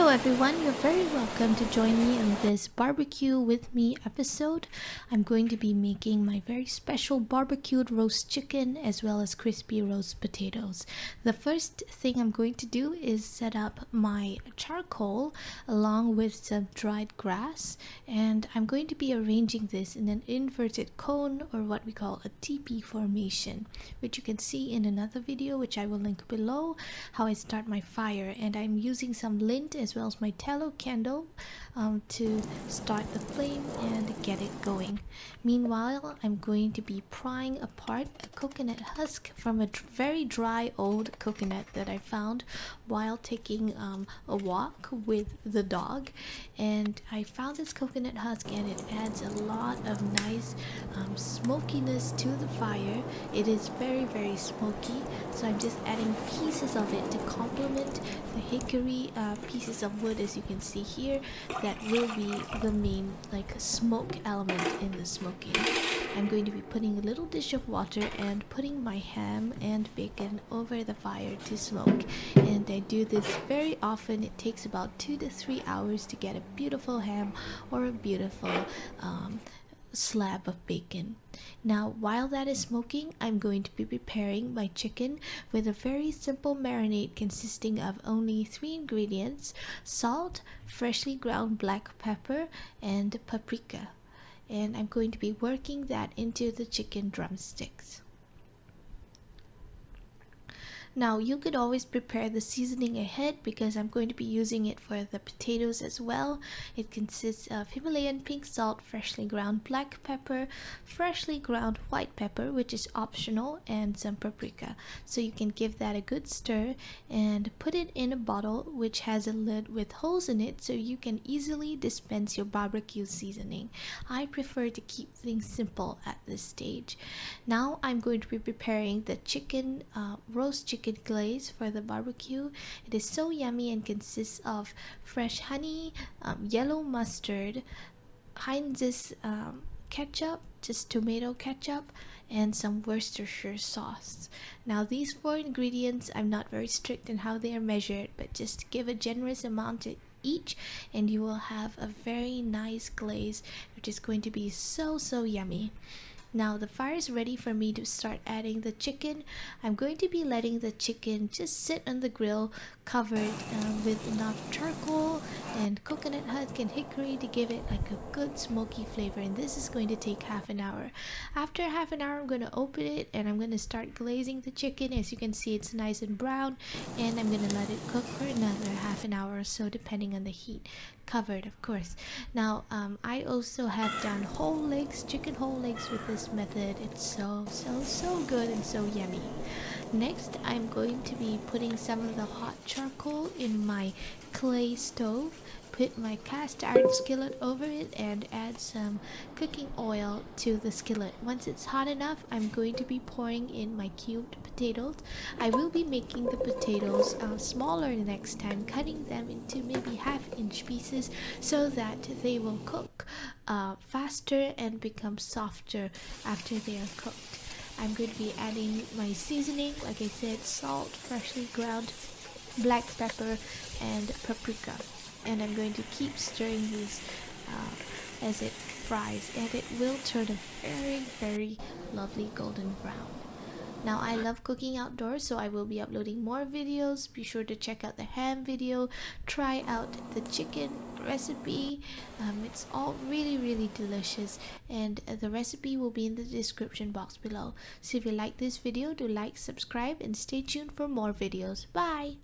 everyone, you're very welcome to join me in this barbecue with me episode. I'm going to be making my very special barbecued roast chicken as well as crispy roast potatoes. The first thing I'm going to do is set up my charcoal along with some dried grass, and I'm going to be arranging this in an inverted cone, or what we call a teepee formation, which you can see in another video which I will link below, how I start my fire. And I'm using some lint as well as my tallow candle to start the flame and get it going. Meanwhile, I'm going to be prying apart a coconut husk from a very dry old coconut that I found while taking a walk with the dog. And I found this coconut husk and it adds a lot of nice smokiness to the fire. It is very smoky, so I'm just adding pieces of it to complement the hickory pieces of wood, as you can see here, that will be the main smoke element in the smoking. I'm going to be putting a little dish of water and putting my ham and bacon over the fire to smoke, and I do this very often. It takes about 2 to 3 hours to get a beautiful ham or a beautiful slab of bacon. Now, while that is smoking, I'm going to be preparing my chicken with a very simple marinade consisting of only 3 ingredients: salt, freshly ground black pepper, and paprika. And I'm going to be working that into the chicken drumsticks. Now, you could always prepare the seasoning ahead because I'm going to be using it for the potatoes as well. It consists of Himalayan pink salt, freshly ground black pepper, freshly ground white pepper, which is optional, and some paprika. So you can give that a good stir and put it in a bottle which has a lid with holes in it so you can easily dispense your barbecue seasoning. I prefer to keep things simple at this stage. Now I'm going to be preparing the chicken, roast chicken glaze for the barbecue. It is so yummy and consists of fresh honey, yellow mustard, Heinz's ketchup, just tomato ketchup, and some Worcestershire sauce. Now, these 4 ingredients, I'm not very strict in how they are measured, but just give a generous amount to each and you will have a very nice glaze which is going to be so yummy. Now the fire is ready for me to start adding the chicken. I'm going to be letting the chicken just sit on the grill covered with enough charcoal and coconut husk and hickory to give it like a good smoky flavor, and this is going to take half an hour. After half an hour, I'm going to open it and I'm going to start glazing the chicken. As you can see, it's nice and brown, and I'm going to let it cook for another half an hour or so depending on the heat. Covered, of course. Now I also have done whole legs, chicken whole legs with this method. It's so good and so yummy. Next, I'm going to be putting some of the hot charcoal in my clay stove, put my cast iron skillet over it, and add some cooking oil to the skillet. Once it's hot enough, I'm going to be pouring in my cubed potatoes. I will be making the potatoes smaller next time, cutting them into maybe half-inch pieces so that they will cook faster and become softer after they are cooked. I'm going to be adding my seasoning, like I said, salt, freshly ground black pepper, and paprika. And I'm going to keep stirring these as it fries, and it will turn a very lovely golden brown. Now, I love cooking outdoors, so I will be uploading more videos. Be sure to check out the ham video, try out the chicken recipe. It's all really delicious, and the recipe will be in the description box below. So if you like this video, do like, subscribe, and stay tuned for more videos. Bye!